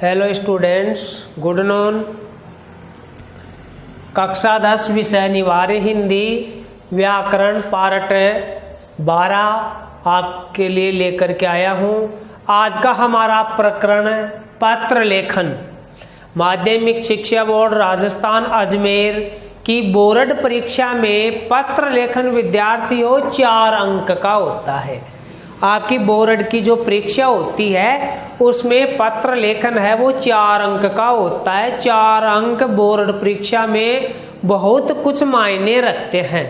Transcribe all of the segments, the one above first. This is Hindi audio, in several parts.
Hello students, good noon. कक्षा 10 विषय अनिवार्य हिंदी व्याकरण पार्ट 12 आपके लिए लेकर के आया हूँ। आज का हमारा प्रकरण पत्र लेखन। माध्यमिक शिक्षा बोर्ड राजस्थान अजमेर की बोर्ड परीक्षा में पत्र लेखन विद्यार्थियों 4 अंक का होता है। आपकी बोर्ड की जो परीक्षा होती है उसमें पत्र लेखन है वो 4 अंक का होता है। 4 अंक बोर्ड परीक्षा में बहुत कुछ मायने रखते हैं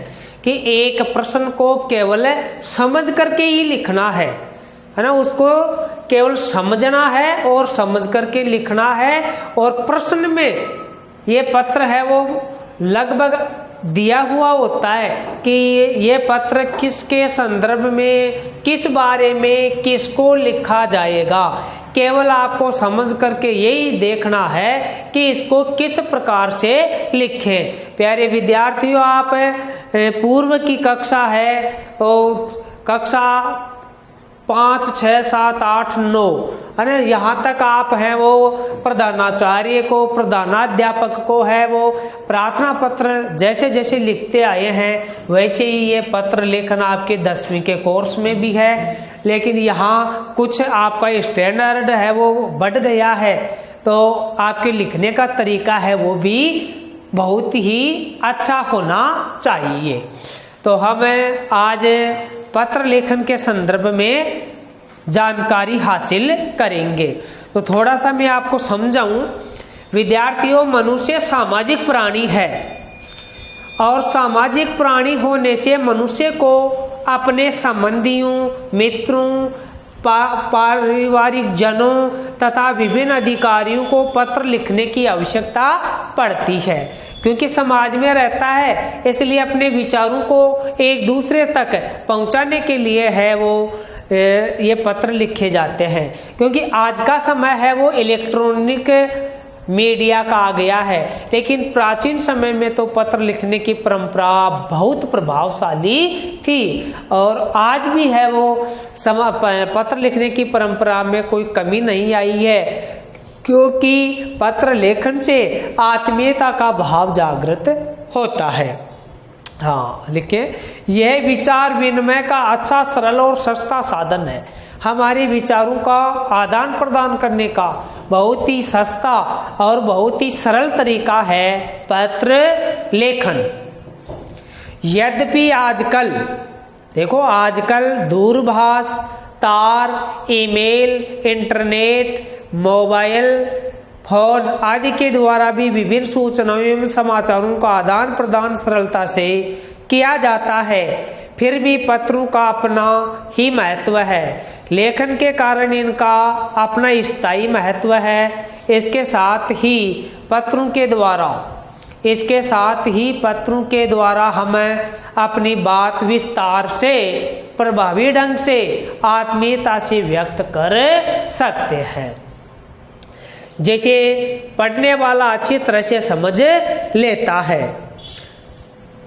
कि एक प्रश्न को केवल समझ करके ही लिखना है ना, उसको केवल समझना है और समझ करके लिखना है। और प्रश्न में ये पत्र है वो लगभग दिया हुआ होता है कि ये पत्र किसके संदर्भ में, किस बारे में, किसको लिखा जाएगा। केवल आपको समझ करके यही देखना है कि इसको किस प्रकार से लिखें। प्यारे विद्यार्थियों, आप पूर्व की कक्षा है और कक्षा 5, 6, 7, 8, 9 अरे यहाँ तक आप हैं वो प्रधानाचार्य को, प्रधानाध्यापक को है वो प्रार्थना पत्र जैसे जैसे लिखते आए हैं वैसे ही ये पत्र लेखन आपके 10वीं के कोर्स में भी है। लेकिन यहाँ कुछ आपका स्टैंडर्ड है वो बढ़ गया है, तो आपके लिखने का तरीका है वो भी बहुत ही अच्छा होना चाहिए। तो हम आज पत्र लेखन के संदर्भ में जानकारी हासिल करेंगे। तो थोड़ा सा मैं आपको समझाऊं। विद्यार्थियों, मनुष्य सामाजिक प्राणी है और सामाजिक प्राणी होने से मनुष्य को अपने संबंधियों, मित्रों, पारिवारिक जनों तथा विभिन्न अधिकारियों को पत्र लिखने की आवश्यकता पड़ती है, क्योंकि समाज में रहता है। इसलिए अपने विचारों को एक दूसरे तक पहुंचाने के लिए है वो ये पत्र लिखे जाते हैं। क्योंकि आज का समय है वो इलेक्ट्रॉनिक मीडिया का आ गया है, लेकिन प्राचीन समय में तो पत्र लिखने की परंपरा बहुत प्रभावशाली थी और आज भी है वो पत्र लिखने की परंपरा में कोई कमी नहीं आई है, क्योंकि पत्र लेखन से आत्मीयता का भाव जागृत होता है। हाँ, लिखिए, यह विचार विनिमय का अच्छा, सरल और सस्ता साधन है। हमारे विचारों का आदान प्रदान करने का बहुत ही सस्ता और बहुत ही सरल तरीका है पत्र लेखन। यद्यपि आजकल देखो, आजकल दूरभाष, तार, ईमेल, इंटरनेट, मोबाइल फोन आदि के द्वारा भी विभिन्न सूचनाओं एवं समाचारों का आदान प्रदान सरलता से किया जाता है, फिर भी पत्रों का अपना ही महत्व है। लेखन के कारण इनका अपना स्थायी महत्व है। इसके साथ ही पत्रों के द्वारा हम अपनी बात विस्तार से, प्रभावी ढंग से, आत्मीयता से व्यक्त कर सकते हैं। जैसे पढ़ने वाला अच्छी तरह से समझ लेता है।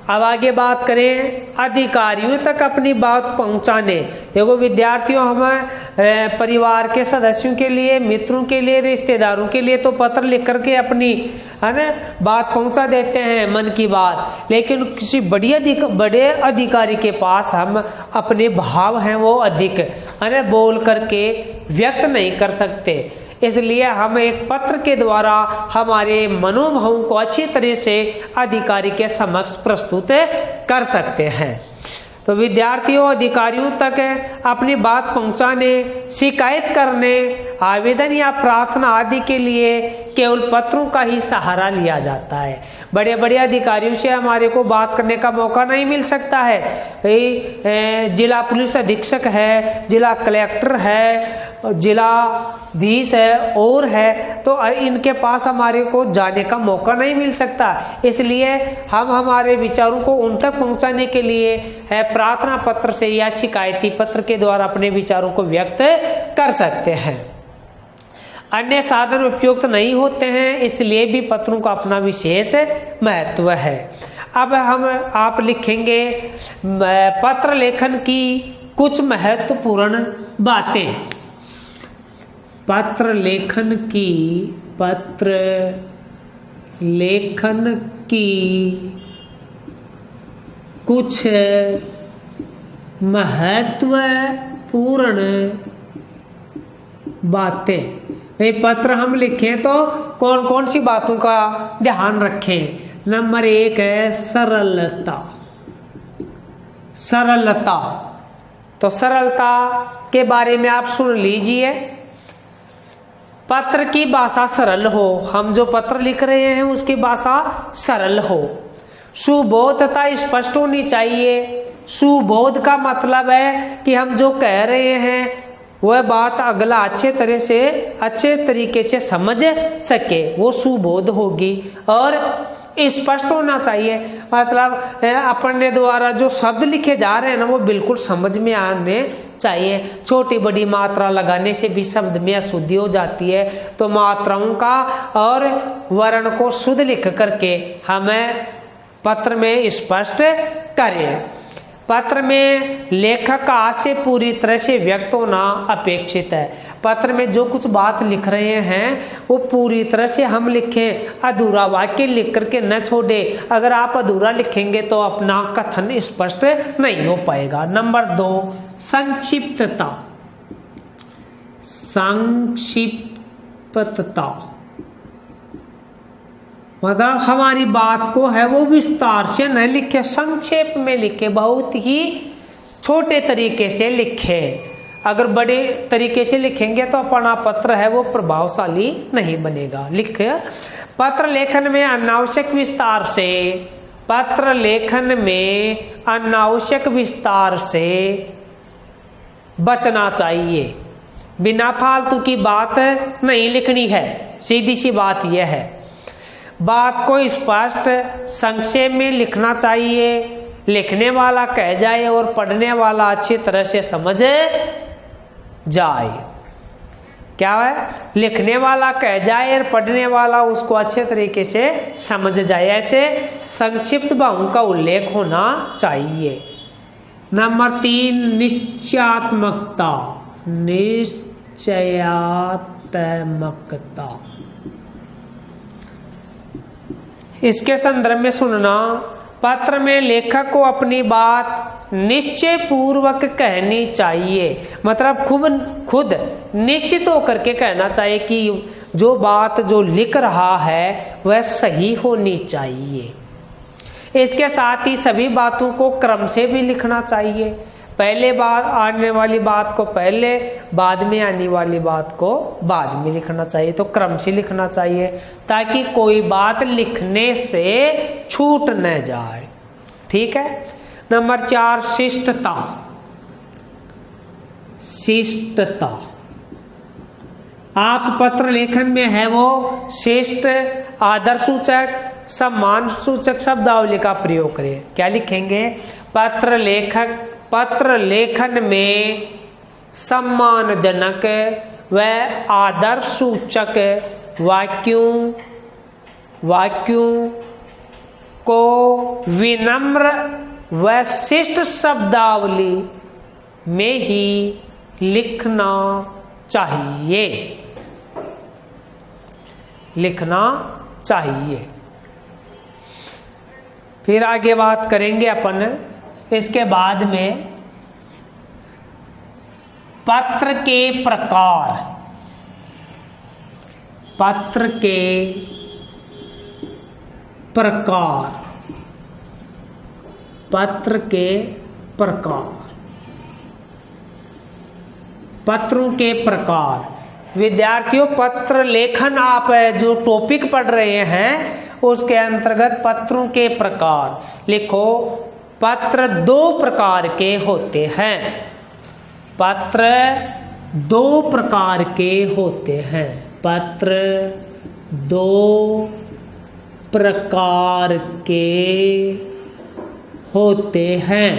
अब आगे बात करें अधिकारियों तक अपनी बात पहुंचाने। देखो विद्यार्थियों, हम परिवार के सदस्यों के लिए, मित्रों के लिए, रिश्तेदारों के लिए तो पत्र लिख करके अपनी है ना बात पहुंचा देते हैं, मन की बात। लेकिन किसी बड़े अधिकारी के पास हम अपने भाव हैं वो अधिक है ना बोल करके व्यक्त नहीं कर सकते। इसलिए हम एक पत्र के द्वारा हमारे मनोभावों को अच्छी तरह से अधिकारी के समक्ष प्रस्तुत कर सकते हैं। तो विद्यार्थियों, अधिकारियों तक अपनी बात पहुंचाने, शिकायत करने, आवेदन या प्रार्थना आदि के लिए केवल पत्रों का ही सहारा लिया जाता है। बड़े बड़े अधिकारियों से हमारे को बात करने का मौका नहीं मिल सकता है। जिला पुलिस अधीक्षक है, जिला कलेक्टर है, जिलाधीश है और है, तो इनके पास हमारे को जाने का मौका नहीं मिल सकता। इसलिए हम हमारे विचारों को उन तक पहुंचाने के लिए है प्रार्थना पत्र से या शिकायती पत्र के द्वारा अपने विचारों को व्यक्त कर सकते हैं। अन्य साधन उपयुक्त नहीं होते हैं, इसलिए भी पत्रों का अपना विशेष महत्व है। अब आप लिखेंगे पत्र लेखन की कुछ महत्वपूर्ण बातें। पत्र लेखन की कुछ महत्वपूर्ण बातें। ये पत्र हम लिखें तो कौन कौन सी बातों का ध्यान रखें? नंबर 1 है सरलता। सरलता, तो सरलता के बारे में आप सुन लीजिए। पत्र की भाषा सरल हो, हम जो पत्र लिख रहे हैं उसकी भाषा सरल हो। सुबोधता स्पष्ट होनी चाहिए। सुबोध का मतलब है कि हम जो कह रहे हैं वह बात अगला अच्छे तरीके से समझ सके, वो सुबोध होगी। और स्पष्ट होना चाहिए, मतलब अपने द्वारा जो शब्द लिखे जा रहे हैं ना वो बिल्कुल समझ में आने चाहिए। छोटी बड़ी मात्रा लगाने से भी शब्द में अशुद्धि हो जाती है, तो मात्राओं का और वर्ण को शुद्ध लिख करके हमें पत्र में स्पष्ट करें। पत्र में लेखक का हास्य पूरी तरह से व्यक्त होना अपेक्षित है। पत्र में जो कुछ बात लिख रहे हैं वो पूरी तरह से हम लिखें, अधूरा वाक्य लिख करके न छोड़े। अगर आप अधूरा लिखेंगे तो अपना कथन स्पष्ट नहीं हो पाएगा। नंबर 2 संक्षिप्तता। संक्षिप्तता मतलब हमारी बात को है वो विस्तार से न लिखे, संक्षेप में लिखे, बहुत ही छोटे तरीके से लिखे। अगर बड़े तरीके से लिखेंगे तो अपना पत्र है वो प्रभावशाली नहीं बनेगा। लिखे पत्र लेखन में अनावश्यक विस्तार से, पत्र लेखन में अनावश्यक विस्तार से बचना चाहिए। बिना फालतू की बात नहीं लिखनी है, सीधी सी बात यह है। बात को स्पष्ट संक्षेप में लिखना चाहिए, लिखने वाला कह जाए और पढ़ने वाला अच्छी तरह से समझ जाए। क्या है? लिखने वाला कह जाए और पढ़ने वाला उसको अच्छे तरीके से समझ जाए, ऐसे संक्षिप्त भावों का उल्लेख होना चाहिए। नंबर 3 निश्चयात्मकता। निश्चयात्मकता इसके संदर्भ में सुनना। पत्र में लेखक को अपनी बात निश्चय पूर्वक कहनी चाहिए, मतलब खुद निश्चित होकर के कहना चाहिए कि जो बात जो लिख रहा है वह सही होनी चाहिए। इसके साथ ही सभी बातों को क्रम से भी लिखना चाहिए। पहले बात आने वाली बात को पहले, बाद में आने वाली बात को बाद में लिखना चाहिए, तो क्रम से लिखना चाहिए ताकि कोई बात लिखने से छूट न जाए। ठीक है। नंबर 4 शिष्टता। शिष्टता आप पत्र लेखन में है वो शिष्ट, आदर सूचक, सम्मान सूचक शब्दावली का प्रयोग करें। क्या लिखेंगे? पत्र लेखन में सम्मानजनक व आदर सूचक वाक्यों को विनम्र व शिष्ट शब्दावली में ही लिखना चाहिए। फिर आगे बात करेंगे अपन इसके बाद में पत्र के प्रकार। पत्र के प्रकार। पत्र के प्रकार। पत्रों के प्रकार। विद्यार्थियों, पत्र लेखन आप जो टॉपिक पढ़ रहे हैं उसके अंतर्गत पत्रों के प्रकार लिखो। पत्र 2 प्रकार के होते हैं। पत्र 2 प्रकार के होते हैं। पत्र 2 प्रकार के होते हैं।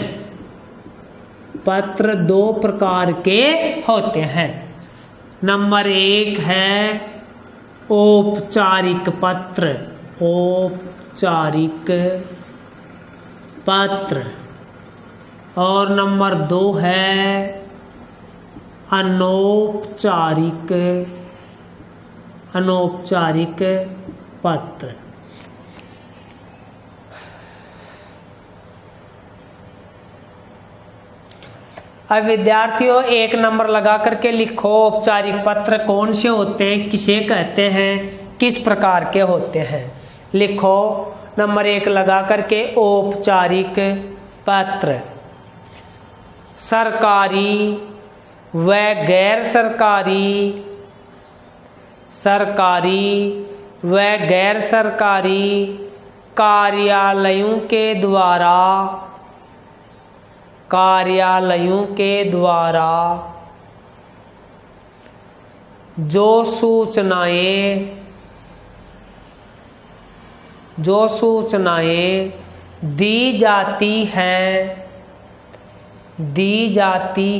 पत्र 2 प्रकार के होते हैं। नंबर 1 है औपचारिक पत्र। औपचारिक पत्र। और नंबर 2 है अनौपचारिक अनौपचारिक पत्र। अब विद्यार्थियों 1 नंबर लगा करके लिखो, औपचारिक पत्र कौन से होते हैं, किसे कहते हैं, किस प्रकार के होते हैं। लिखो नंबर 1 लगा करके, औपचारिक पत्र सरकारी व गैर सरकारी, सरकारी व गैर सरकारी कार्यालयों के द्वारा, कार्यालयों के द्वारा जो सूचनाएं दी जाती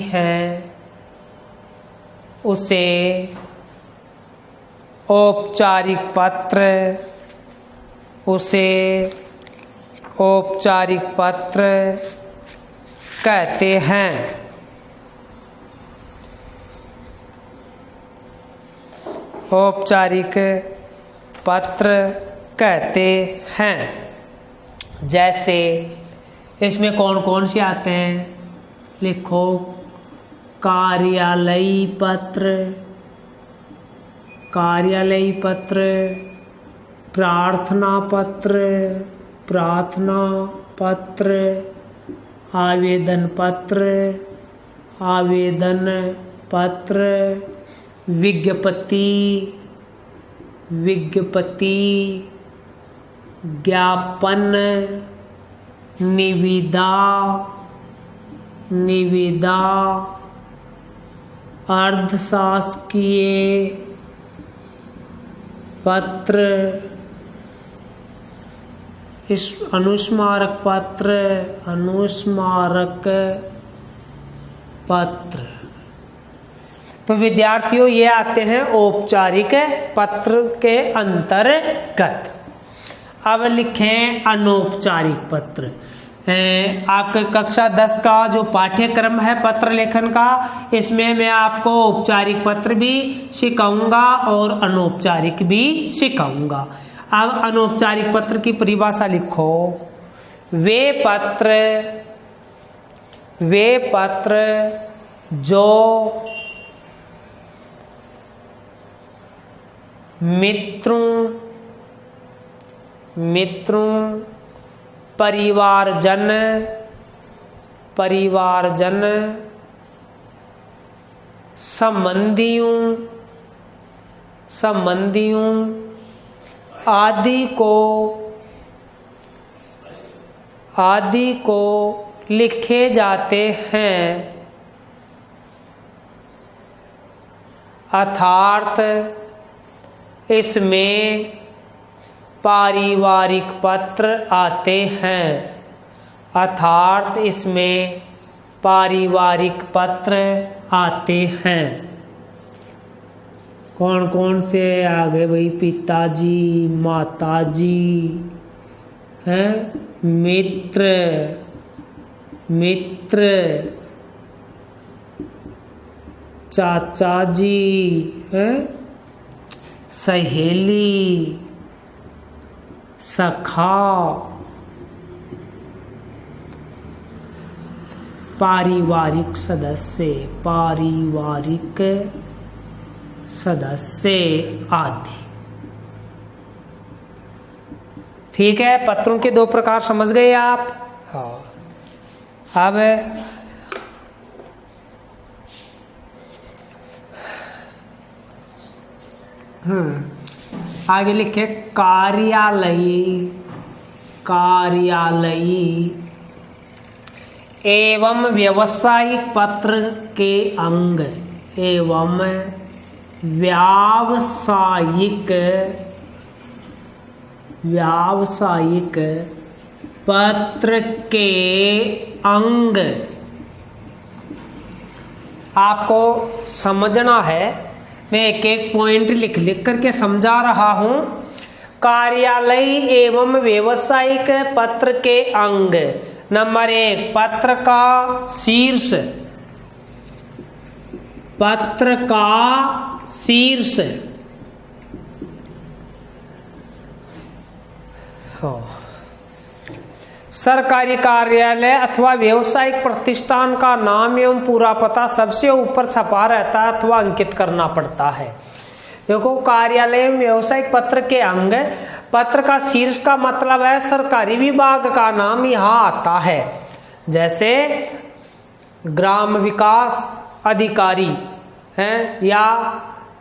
हैं उसे औपचारिक पत्र कहते हैं। औपचारिक पत्र कहते हैं। जैसे इसमें कौन कौन से आते हैं, लिखो कार्यालयी पत्र, प्रार्थना पत्र, आवेदन पत्र, विज्ञप्ति, ज्ञापन, निविदा, अर्धशासकीय पत्र, अनुस्मारक पत्र। तो विद्यार्थियों ये आते हैं औपचारिक पत्र के अंतर्गत। अब लिखें अनौपचारिक पत्र। आपके कक्षा 10 का जो पाठ्यक्रम है पत्र लेखन का, इसमें मैं आपको औपचारिक पत्र भी सिखाऊंगा और अनौपचारिक भी सिखाऊंगा। अब अनौपचारिक पत्र की परिभाषा लिखो, वे पत्र जो मित्रों, परिवारजन, संबंधियों आदि को लिखे जाते हैं, अर्थात इसमें पारिवारिक पत्र आते हैं, कौन कौन से आ गए भाई, पिताजी, माताजी हैं, मित्र, चाचा जी हैं, सहेली, सखा, पारिवारिक सदस्य आदि। ठीक है, पत्रों के 2 प्रकार समझ गए आप। हाँ, अब आगे लिखे कार्यालयी एवं व्यावसायिक पत्र के अंग, एवं व्यावसायिक पत्र के अंग। आपको समझना है, मैं एक एक पॉइंट लिख करके समझा रहा हूं। कार्यालयी एवं व्यावसायिक पत्र के अंग। नंबर 1, पत्र का शीर्ष, सरकारी कार्यालय अथवा व्यवसायिक प्रतिष्ठान का नाम एवं पूरा पता सबसे ऊपर छपा रहता है अथवा अंकित करना पड़ता है। देखो, कार्यालय एवं व्यवसायिक पत्र के अंग, पत्र का शीर्ष का मतलब है सरकारी विभाग का नाम यहाँ आता है। जैसे ग्राम विकास अधिकारी है, या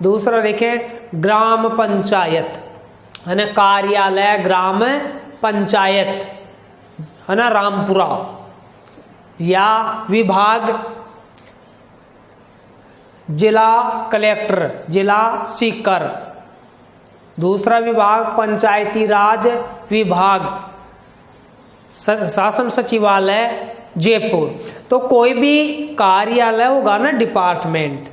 दूसरा देखें ग्राम पंचायत है ना, कार्यालय ग्राम पंचायत है ना रामपुरा, या विभाग जिला कलेक्टर जिला सीकर, दूसरा विभाग पंचायती राज विभाग, शासन सचिवालय जयपुर। तो कोई भी कार्यालय होगा ना, डिपार्टमेंट,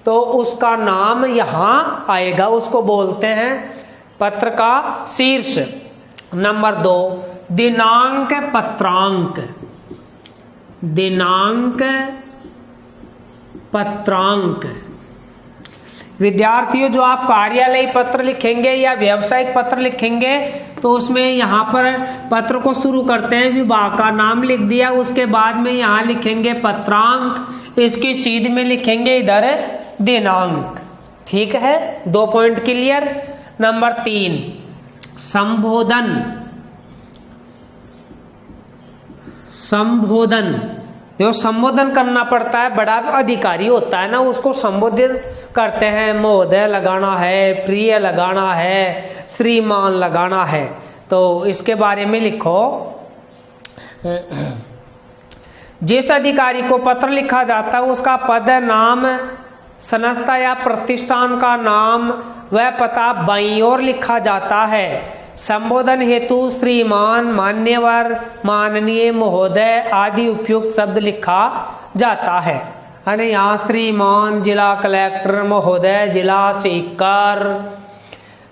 तो उसका नाम यहाँ आएगा, उसको बोलते हैं पत्र का शीर्ष। नंबर 2, दिनांक पत्रांक। दिनांक पत्रांक। विद्यार्थियों, जो आप कार्यालय पत्र लिखेंगे या व्यावसायिक पत्र लिखेंगे तो उसमें यहाँ पर पत्र को शुरू करते हैं, विभाग का नाम लिख दिया, उसके बाद में यहाँ लिखेंगे पत्रांक, इसकी सीध में लिखेंगे इधर दिनांक। ठीक है, 2 पॉइंट क्लियर। नंबर 3, संबोधन। संबोधन, जो संबोधन करना पड़ता है, बड़ा अधिकारी होता है ना, उसको संबोधित करते हैं। महोदय लगाना है, प्रिय लगाना है, श्रीमान लगाना है, तो इसके बारे में लिखो। जिस अधिकारी को पत्र लिखा जाता है उसका पद, नाम, संस्था या प्रतिष्ठान का नाम व पता बाईं ओर लिखा जाता है। संबोधन हेतु श्रीमान, मान्यवर, माननीय, महोदय आदि उपयुक्त शब्द लिखा जाता है। यहाँ श्रीमान, जिला कलेक्टर, महोदय, जिला सीकर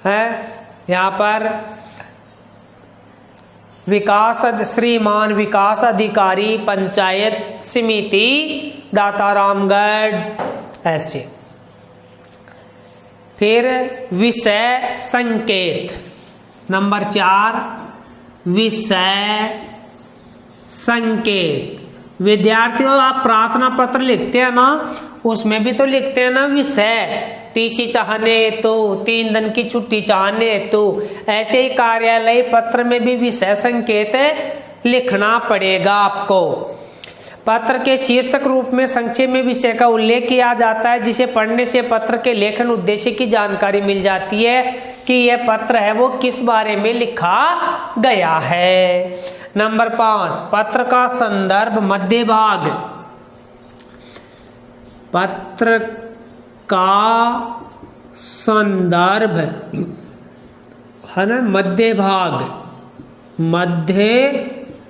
है। यहाँ पर विकास, श्रीमान विकास अधिकारी, पंचायत समिति दातारामगढ़, ऐसे। फिर विषय संकेत। नंबर 4, विषय संकेत। विद्यार्थियों, आप प्रार्थना पत्र लिखते हैं ना, उसमें भी तो लिखते हैं ना विषय, टीसी चाहने हेतु, 3 दिन की छुट्टी चाहने हेतु। ऐसे ही कार्यालय पत्र में भी विषय संकेत लिखना पड़ेगा आपको। पत्र के शीर्षक रूप में संक्षेप में विषय का उल्लेख किया जाता है, जिसे पढ़ने से पत्र के लेखन उद्देश्य की जानकारी मिल जाती है कि यह पत्र है वो किस बारे में लिखा गया है। नंबर 5, पत्र का संदर्भ, मध्य भाग। पत्र का संदर्भ है ना, मध्य भाग। मध्य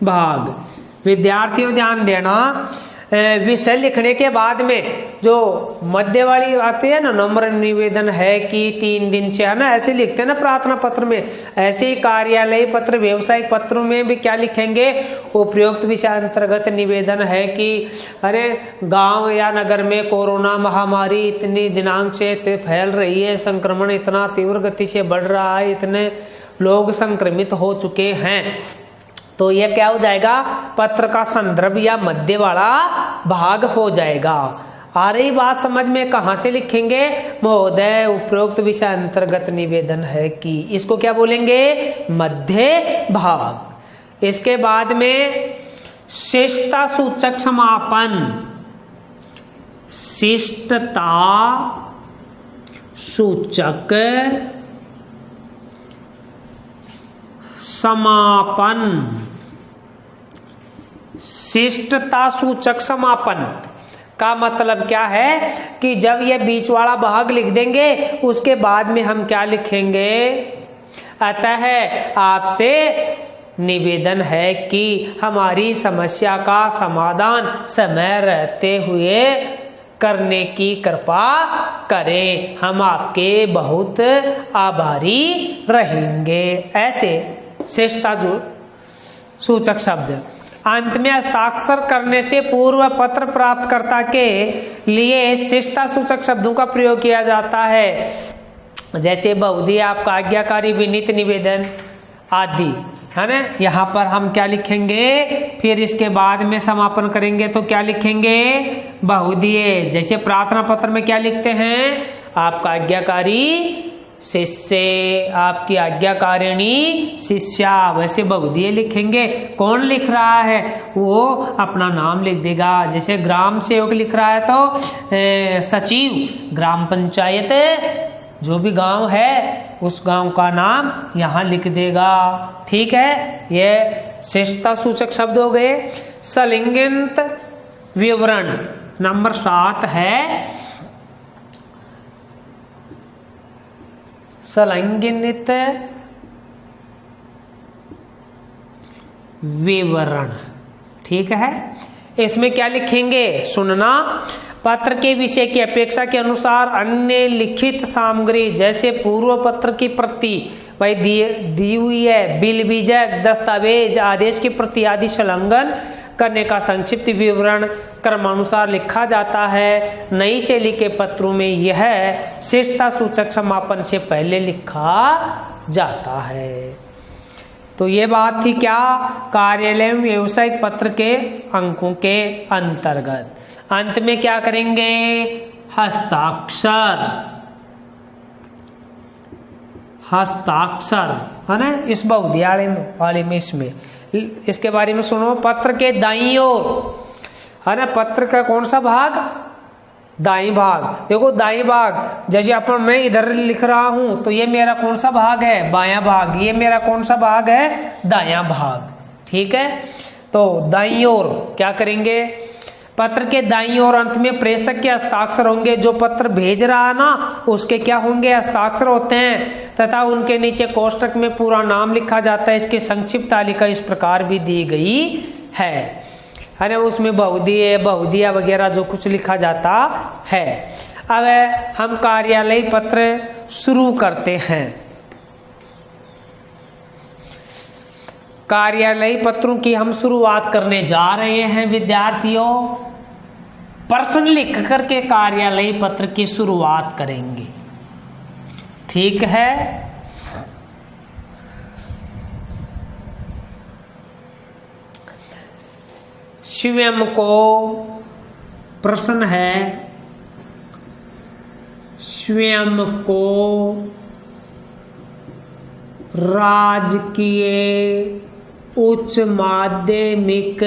भाग। विद्यार्थियों ध्यान देना, विषय लिखने के बाद में जो मध्य वाली आती है ना, नम्र निवेदन है कि 3 दिन से, है ना, ऐसे लिखते हैं ना प्रार्थना पत्र में। ऐसे ही कार्यालय पत्र, व्यवसायिक पत्रों में भी क्या लिखेंगे, उपयुक्त विषय अंतर्गत निवेदन है कि अरे गांव या नगर में कोरोना महामारी इतनी दिनांक से फैल रही है, संक्रमण इतना तीव्र गति से बढ़ रहा है, इतने लोग संक्रमित हो चुके हैं। तो यह क्या हो जाएगा, पत्र का संदर्भ या मध्य वाला भाग हो जाएगा। आ रही बात समझ में, कहाँ से लिखेंगे, महोदय उपरोक्त विषय अंतर्गत निवेदन है कि, इसको क्या बोलेंगे, मध्य भाग। इसके बाद में शिष्टता सूचक समापन। शिष्टता सूचक समापन। शिष्टता सूचक समापन का मतलब क्या है कि जब ये बीच वाला भाग लिख देंगे उसके बाद में हम क्या लिखेंगे, अतः आपसे निवेदन है कि हमारी समस्या का समाधान समय रहते हुए करने की कृपा करें, हम आपके बहुत आभारी रहेंगे। ऐसे शिष्टता जो सूचक शब्द। अंत में हस्ताक्षर करने से पूर्व पत्र प्राप्तकर्ता के लिए शिष्टता सूचक शब्दों का प्रयोग किया जाता है, जैसे बहुधी, आपका आज्ञाकारी, विनीत निवेदन आदि। है ना। यहाँ पर हम क्या लिखेंगे, फिर इसके बाद में समापन करेंगे तो क्या लिखेंगे, बहुधीय। जैसे प्रार्थना पत्र में क्या लिखते हैं, आपका आज्ञाकारी शिष्य, आपकी आज्ञाकारिणी शिष्या, वैसे बहुधीय लिखेंगे। कौन लिख रहा है, वो अपना नाम लिख देगा। जैसे ग्राम सेवक लिख रहा है तो सचिव ग्राम पंचायत, जो भी गांव है उस गांव का नाम यहाँ लिख देगा। ठीक है, ये श्रेष्ठता सूचक शब्द हो गए। सलिंगित विवरण नंबर 7 है सलिंगित विवरण। ठीक है, इसमें क्या लिखेंगे, सुनना। पत्र के विषय की अपेक्षा के अनुसार अन्य लिखित सामग्री जैसे पूर्व पत्र की प्रति भाई दी हुई है, बिल बीजक, दस्तावेज, आदेश की प्रति आदि संलग्न करने का संक्षिप्त विवरण क्रमानुसार लिखा जाता है। नई शैली के पत्रों में यह श्रेष्ठता सूचक समापन से पहले लिखा जाता है। तो ये बात थी क्या, कार्यालय में व्यावसायिक पत्र के अंकों के अंतर्गत। अंत में क्या करेंगे, हस्ताक्षर, हस्ताक्षर है ना, इस बहुधीय वाले में इसमें इसके बारे में सुनो। पत्र के दाईं ओर है ना, पत्र का कौन सा भाग, दाईं भाग। देखो दाईं भाग, जैसे अपन मैं इधर लिख रहा हूं तो ये मेरा कौन सा भाग है, बायां भाग। ये मेरा कौन सा भाग है, दायां भाग। ठीक है, तो दाईं ओर क्या करेंगे, पत्र के दाईं ओर अंत में प्रेषक के हस्ताक्षर होंगे। जो पत्र भेज रहा है ना उसके क्या होंगे, हस्ताक्षर होते हैं, तथा उनके नीचे कोष्टक में पूरा नाम लिखा जाता है। इसकी संक्षिप्त तालिका इस प्रकार भी दी गई है ना, उसमें बहुधीय वगैरह जो कुछ लिखा जाता है। अब हम कार्यालय पत्र शुरू करते हैं। कार्यालय पत्रों की हम शुरुआत करने जा रहे हैं विद्यार्थियों। प्रश्न लिख करके कार्यालय पत्र की शुरुआत करेंगे। ठीक है, स्वयं को प्रश्न है, स्वयं को राजकीय उच्च माध्यमिक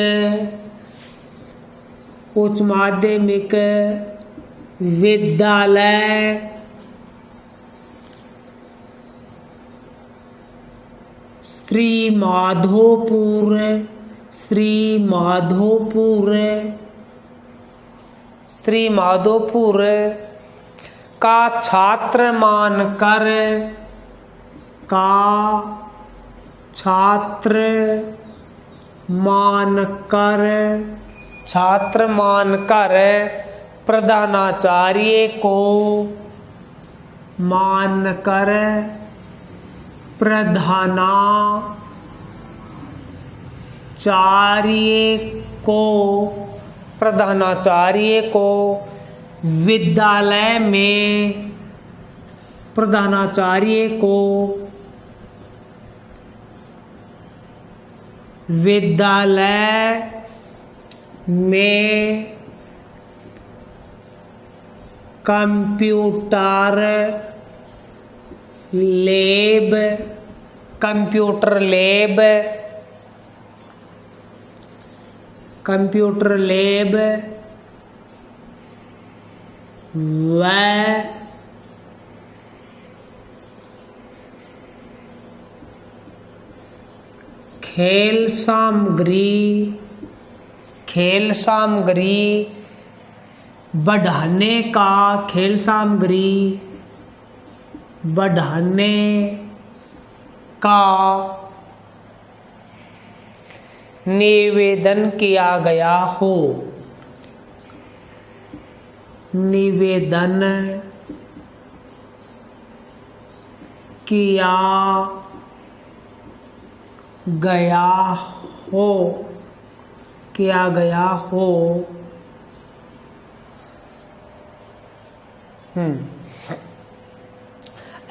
विद्यालय श्री माधोपुर का छात्र मानकर प्रधानाचार्य को विद्यालय में कंप्यूटर लैब व खेल सामग्री बढ़ाने का निवेदन किया गया हो। किया गया हो।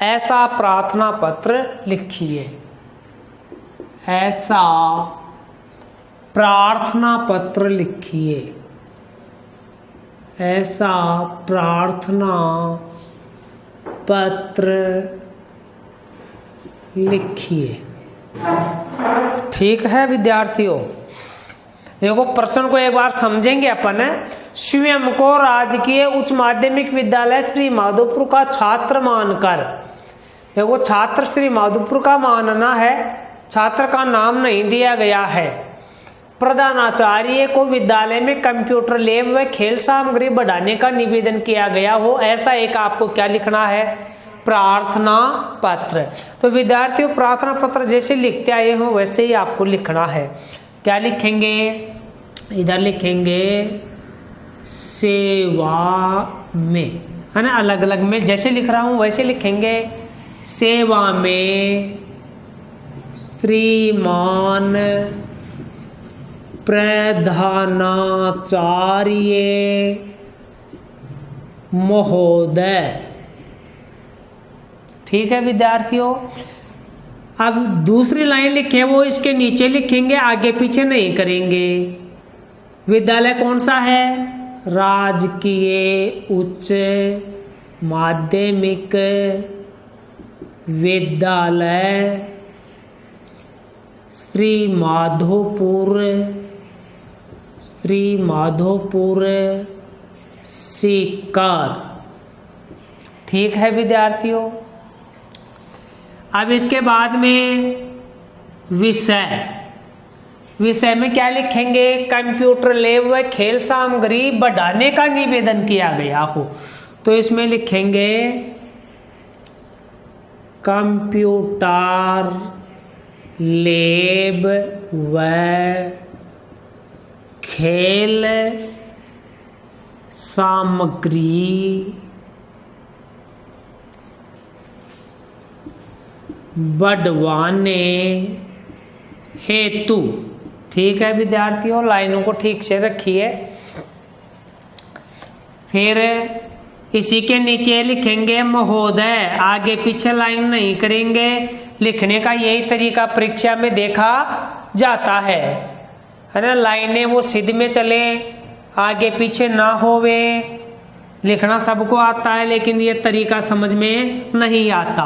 ऐसा प्रार्थना पत्र लिखिए। ऐसा प्रार्थना पत्र लिखिए। ऐसा प्रार्थना पत्र लिखिए। ठीक है विद्यार्थियों, देखो प्रश्न को एक बार समझेंगे अपन। स्वयं को राजकीय उच्च माध्यमिक विद्यालय श्री माधोपुर का छात्र मानकर, देखो छात्र श्री माधोपुर का मानना है, छात्र का नाम नहीं दिया गया है। प्रधानाचार्य को विद्यालय में कंप्यूटर लैब व खेल सामग्री बढ़ाने का निवेदन किया गया हो, ऐसा एक आपको क्या लिखना है, प्रार्थना पत्र। तो विद्यार्थियों प्रार्थना पत्र जैसे लिखते आए हो वैसे ही आपको लिखना है। क्या लिखेंगे, इधर लिखेंगे सेवा में, है ना, अलग अलग में जैसे लिख रहा हूं वैसे लिखेंगे। सेवा में श्रीमान प्रधानाचार्य महोदय। ठीक है विद्यार्थियों, अब दूसरी लाइन लिखे वो इसके नीचे लिखेंगे, आगे पीछे नहीं करेंगे। विद्यालय कौन सा है, राजकीय उच्च माध्यमिक विद्यालय श्री माधोपुर सीकर। ठीक है विद्यार्थियों, अब इसके बाद में विषय में क्या लिखेंगे, कंप्यूटर लैब व खेल सामग्री बढ़ाने का निवेदन किया गया हो, तो इसमें लिखेंगे कंप्यूटर लैब व खेल सामग्री बढ़वाने हेतु। ठीक है विद्यार्थियों, लाइनों को ठीक से रखिए। फिर इसी के नीचे लिखेंगे महोदय, आगे पीछे लाइन नहीं करेंगे। लिखने का यही तरीका परीक्षा में देखा जाता है ना, लाइनें वो सीध में चले, आगे पीछे ना होवे। लिखना सबको आता है लेकिन ये तरीका समझ में नहीं आता।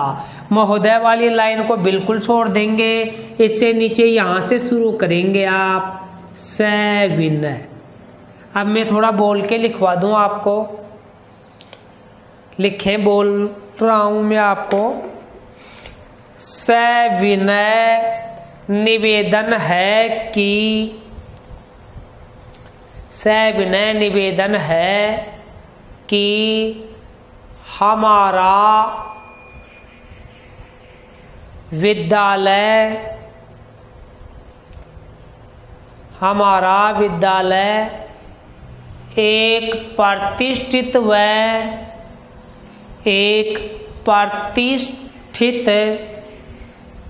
महोदय वाली लाइन को बिल्कुल छोड़ देंगे, इससे नीचे यहां से शुरू करेंगे आप सविनय। अब मैं थोड़ा बोल के लिखवा दूं आपको, लिखें, बोल रहा हूं मैं आपको। सविनय निवेदन है कि, सविनय निवेदन है कि हमारा विद्यालय एक प्रतिष्ठित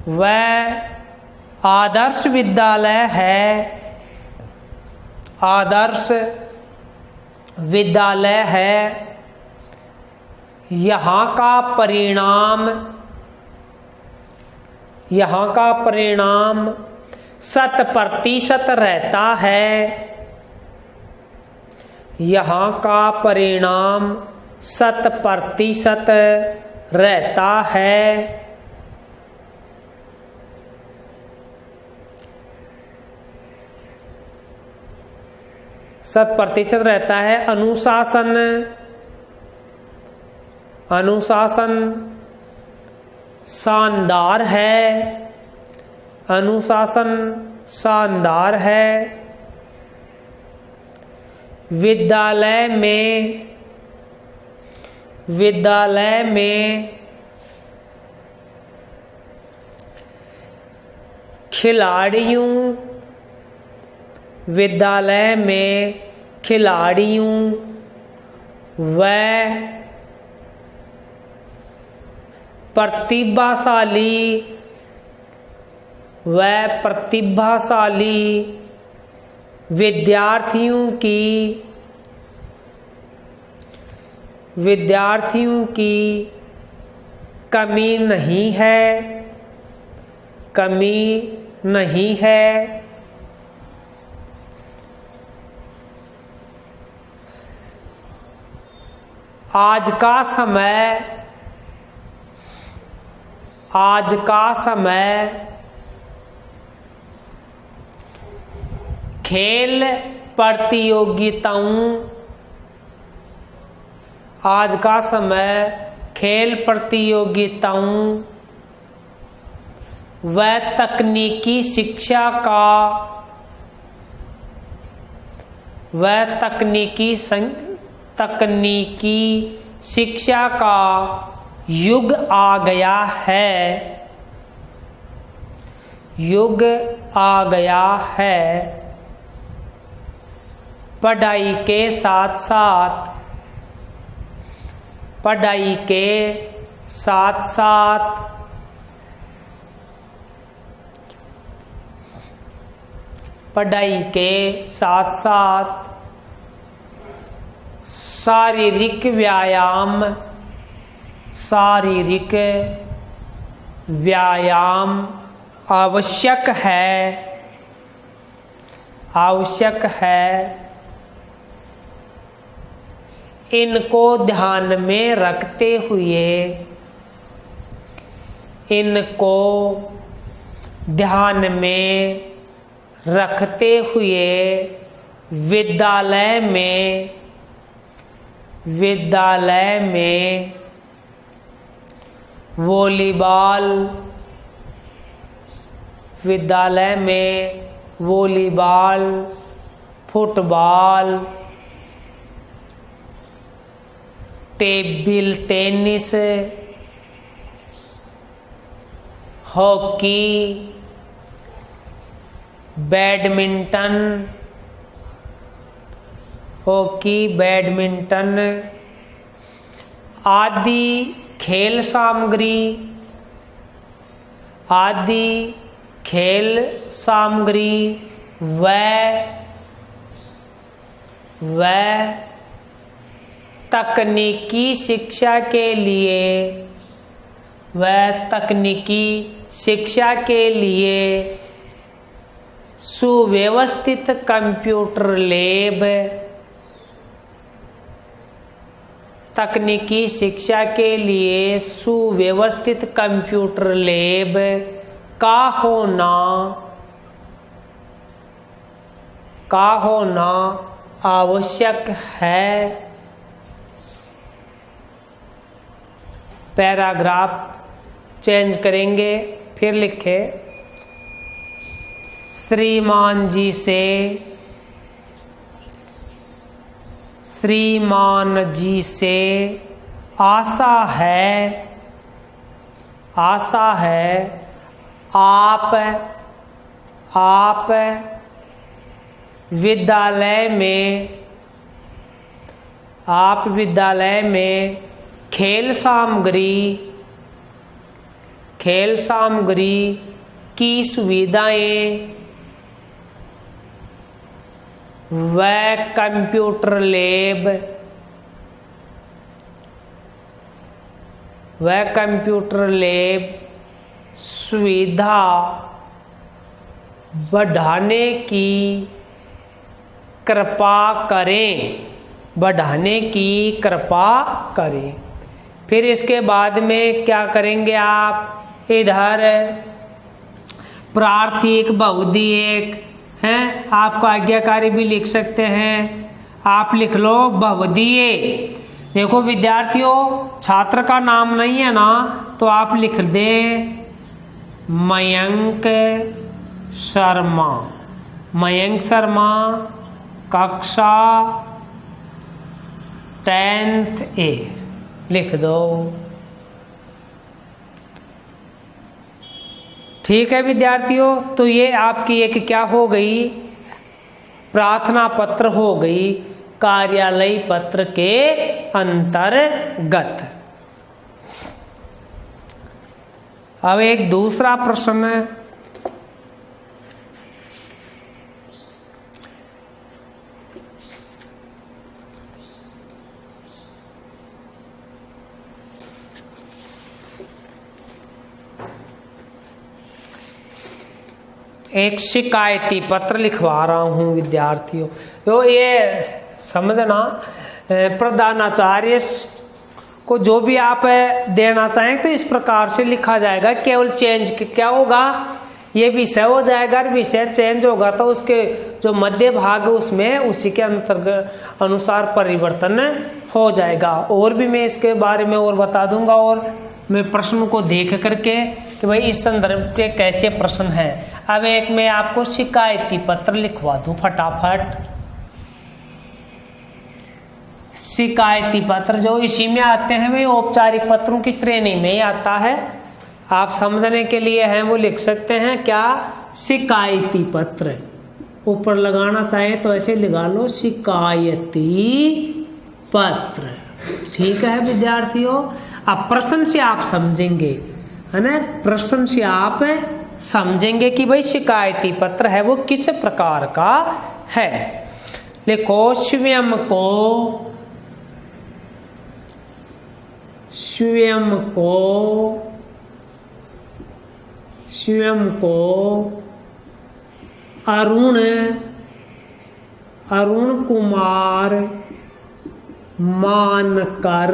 व आदर्श विद्यालय है। आदर्श विद्यालय है। यहाँ का परिणाम 100% रहता है। यहाँ का परिणाम 100% रहता है। 100% रहता है। अनुशासन शानदार है। अनुशासन शानदार है। विद्यालय में खिलाड़ियों व प्रतिभाशाली विद्यार्थियों की कमी नहीं है। कमी नहीं है। आज का समय खेल प्रतियोगिताओं, आज का समय खेल प्रतियोगिताओं व तकनीकी शिक्षा का युग आ गया है। पढ़ाई के साथ साथ शारीरिक व्यायाम आवश्यक है। इनको ध्यान में रखते हुए विद्यालय में volleyball, football, table tennis, hockey, badminton आदि खेल सामग्री व तकनीकी शिक्षा के लिए सुव्यवस्थित कंप्यूटर लैब, का होना आवश्यक है। पैराग्राफ चेंज करेंगे, फिर लिखे श्रीमान जी से आशा है आप विद्यालय में खेल सामग्री की सुविधाएं व कंप्यूटर लैब सुविधा बढ़ाने की कृपा करें। फिर इसके बाद में क्या करेंगे आप, इधर प्रार्थी बहुधी हैं, आपको आज्ञाकारी भी लिख सकते हैं। आप लिख लो बहुधीय। देखो विद्यार्थियों, छात्र का नाम नहीं है ना, तो आप लिख दें मयंक शर्मा, कक्षा 10th A लिख दो। ठीक है विद्यार्थियों, तो ये आपकी एक क्या हो गई, प्रार्थना पत्र हो गई कार्यालय पत्र के अंतर्गत। अब एक दूसरा प्रश्न है, एक शिकायती पत्र लिखवा रहा हूँ विद्यार्थियों। तो ये समझना, प्रधानाचार्य को जो भी आप देना चाहें तो इस प्रकार से लिखा जाएगा। केवल चेंज क्या होगा, ये विषय हो जाएगा, विषय चेंज होगा तो उसके जो मध्य भाग है उसमें उसी के अंतर्गत अनुसार परिवर्तन हो जाएगा। और भी मैं इसके बारे में और बता दूंगा, और मैं प्रश्न को देख करके कि भाई इस संदर्भ के कैसे प्रश्न हैं। अब एक मैं आपको शिकायती पत्र लिखवा दूं फटाफट। शिकायती पत्र जो इसी में आते हैं, वे औपचारिक पत्रों की श्रेणी में ही आता है। आप समझने के लिए हैं वो लिख सकते हैं क्या, शिकायती पत्र। ऊपर लगाना चाहे तो ऐसे लगा लो, शिकायती पत्र। ठीक है विद्यार्थियों, अब प्रश्न से आप समझेंगे, है ना, प्रश्न से आप समझेंगे कि भाई शिकायती पत्र है वो किस प्रकार का है। लिखो, स्वयं को अरुण कुमार मानकर,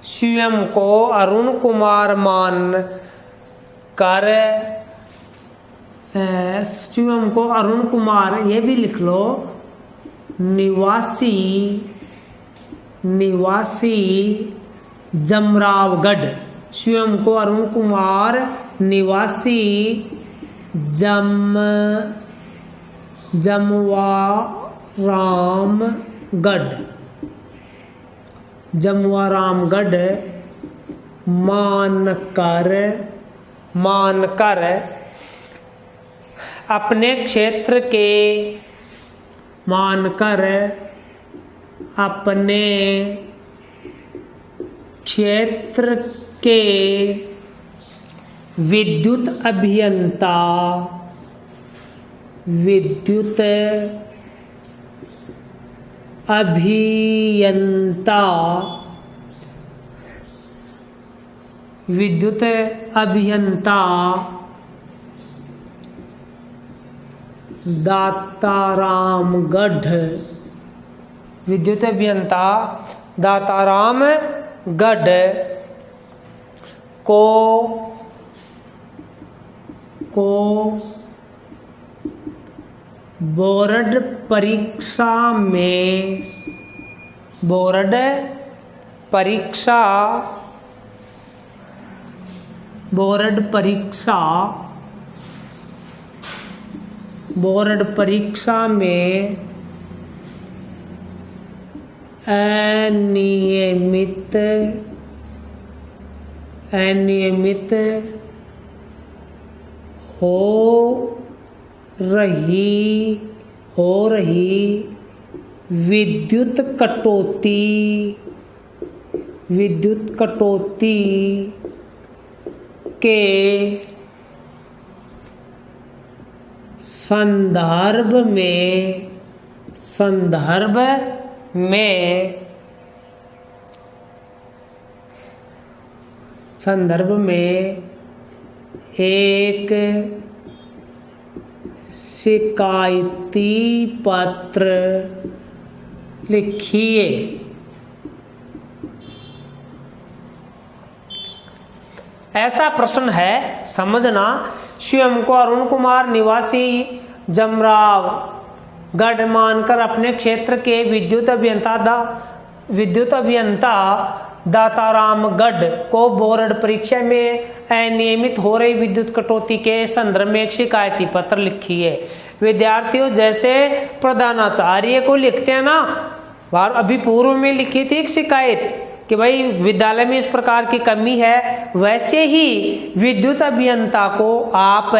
स्वयं को अरुण कुमार मानकर, स्वयं को अरुण कुमार, ये भी लिख लो, निवासी जमरावगढ़। स्वयं को अरुण कुमार निवासी जमवारामगढ़ मानकर अपने क्षेत्र के विद्युत अभियंता दातारामगढ़ को बोर्ड परीक्षा में अनियमित हो रही विद्युत कटौती के संदर्भ में एक शिकायती पत्र लिखिए। ऐसा प्रश्न है, समझना। स्वयं को अरुण कुमार निवासी जमरावगढ़ मानकर अपने क्षेत्र के विद्युत अभियंता दातारामगढ़ को बोर्ड परीक्षा में अनियमित हो रही विद्युत कटौती के संदर्भ में एक शिकायती पत्र लिखिए। विद्यार्थियों, जैसे प्रधानाचार्य को लिखते हैं ना, अभी पूर्व में लिखी थी एक शिकायत कि भाई विद्यालय में इस प्रकार की कमी है, वैसे ही विद्युत अभियंता को आप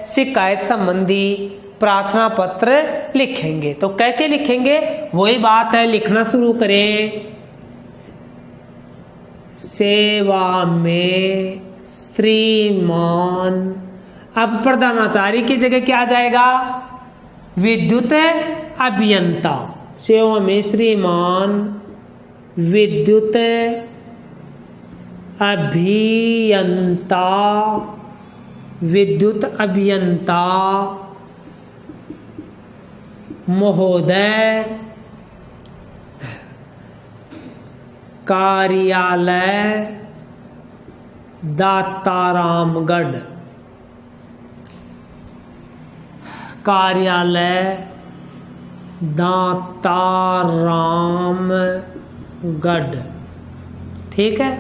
शिकायत संबंधी प्रार्थना पत्र लिखेंगे। तो कैसे लिखेंगे, वही बात है, लिखना शुरू करें। सेवा में श्रीमान, अब प्रधानाचार्य की जगह क्या आ जाएगा, विद्युत अभियंता। सेवा में श्रीमान विद्युत अभियंता विद्युत अभियंता महोदय कार्यालय दातारामगढ़, कार्यालय दातारामगढ़। ठीक है।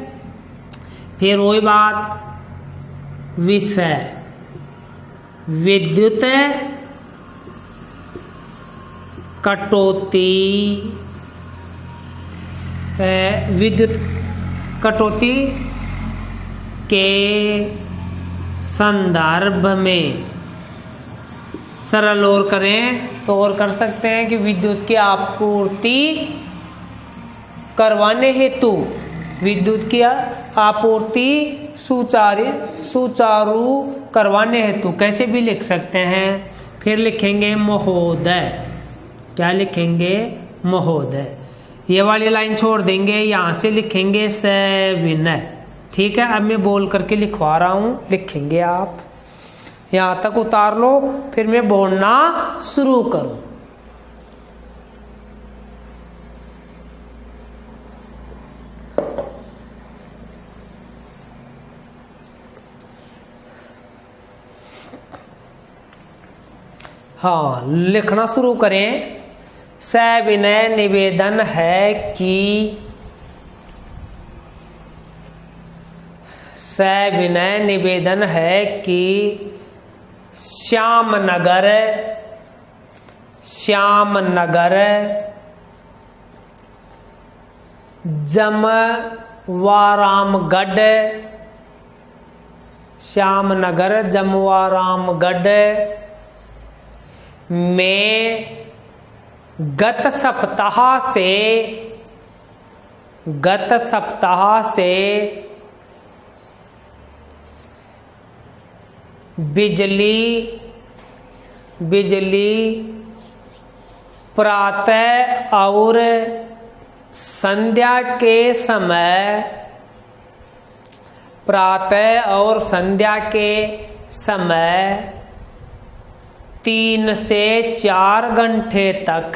फिर वही बात, विषय विद्युत कटौती, विद्युत कटौती के संदर्भ में। सरल और करें तो और कर सकते हैं कि विद्युत की आपूर्ति करवाने हेतु, विद्युत की आपूर्ति सुचारू करवाने हेतु कैसे भी लिख सकते हैं। फिर लिखेंगे महोदय, क्या लिखेंगे? महोदय। ये वाली लाइन छोड़ देंगे, यहाँ से लिखेंगे सविनय। ठीक है। अब मैं बोल करके लिखवा रहा हूँ, लिखेंगे आप। यहाँ तक उतार लो, फिर मैं बोलना शुरू करूँ। हाँ, लिखना शुरू करें। सविनय निवेदन है कि, सविनय निवेदन है कि श्यामनगर जमवारामगढ़, श्यामनगर जमवारामगढ़ में गत सप्ताह से बिजली प्रातः और संध्या के समय 3 से 4 घंटे तक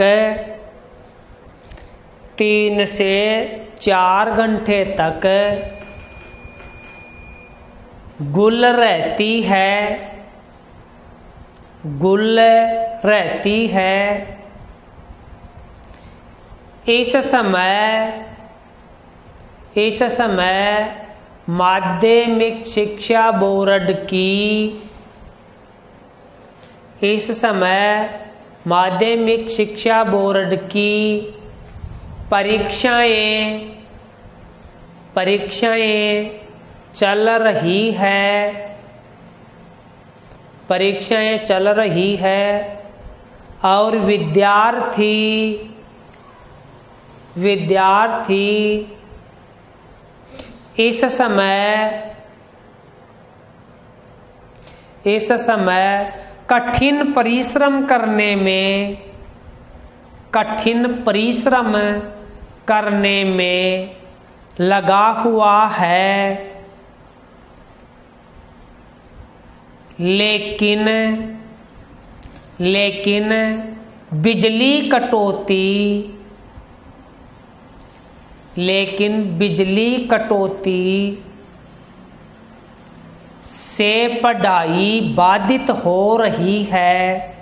गुल रहती है। इस समय माध्यमिक शिक्षा बोर्ड की परीक्षाएं चल रही है और विद्यार्थी इस समय कठिन परिश्रम करने में लगा हुआ है, लेकिन बिजली कटौती से पढ़ाई बाधित हो रही है।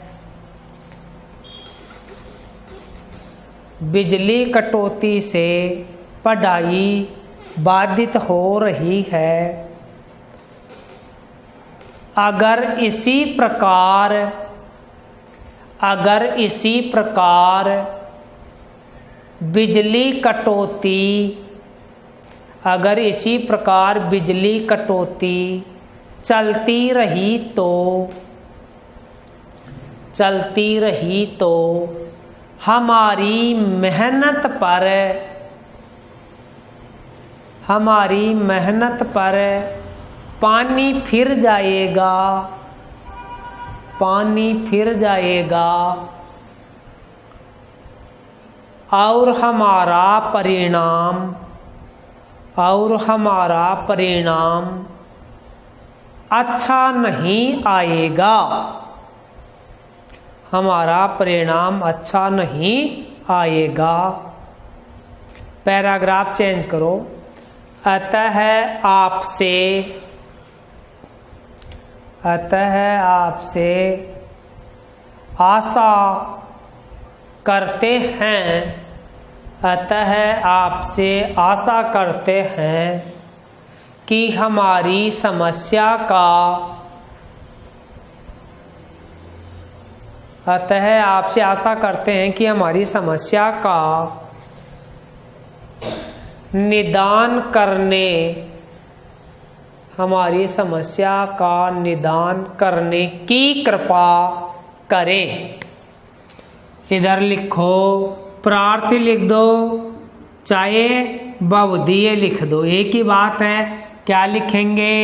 बिजली कटौती से पढ़ाई बाधित हो रही है। अगर इसी प्रकार बिजली कटौती चलती रही तो हमारी मेहनत पर पानी फिर जाएगा और हमारा परिणाम अच्छा नहीं आएगा, हमारा परिणाम अच्छा नहीं आएगा। पैराग्राफ चेंज करो। अतः आपसे आशा करते हैं, अतः आपसे आशा करते हैं कि हमारी समस्या का, अतः आपसे आशा करते हैं कि हमारी समस्या का निदान करने, हमारी समस्या का निदान करने की कृपा करें। इधर लिखो प्रार्थी लिख दो, चाहे बहुधीय लिख दो, एक ही बात है। क्या लिखेंगे?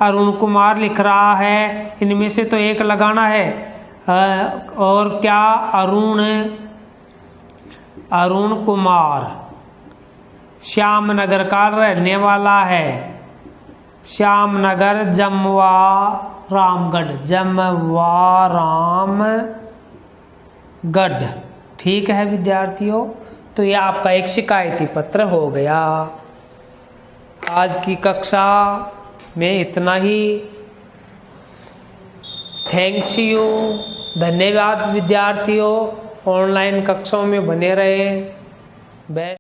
अरुण कुमार लिख रहा है, इनमें से तो एक लगाना है। और क्या? अरुण कुमार श्यामनगर का रहने वाला है, श्यामनगर जमवा रामगढ़। ठीक है विद्यार्थियों, तो ये आपका एक शिकायती पत्र हो गया। आज की कक्षा में इतना ही। थैंक्स यू, धन्यवाद विद्यार्थियों। ऑनलाइन कक्षाओं में बने रहें। बेस्ट।